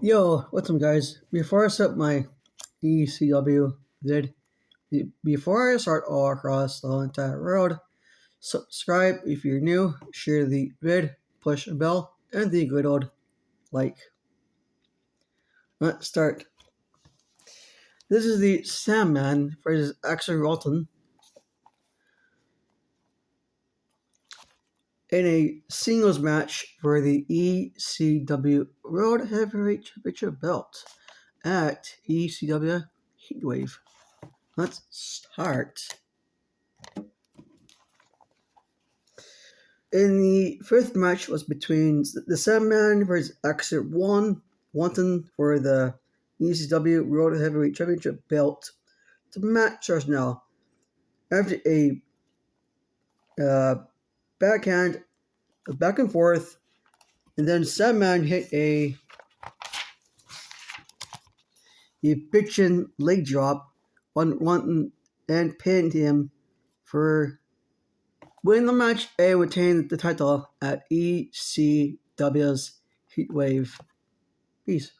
Yo, what's up, guys? Before I start my ECW vid, before I start all across the entire world, subscribe if you're new, share the vid, push a bell, and the good old like. Let's start. This is the Sandman versus Axel Rolton in a singles match for the ECW World Heavyweight Championship belt at ECW Heatwave. Let's start. In the fifth match was between the Sandman versus Axel Wanton for the ECW World Heavyweight Championship belt. The match starts now. After a backhand, a back and forth, and then Sandman hit a bitchin' leg drop on Wanton and pinned him for winning the match and retain the title at ECW's Heatwave. Peace.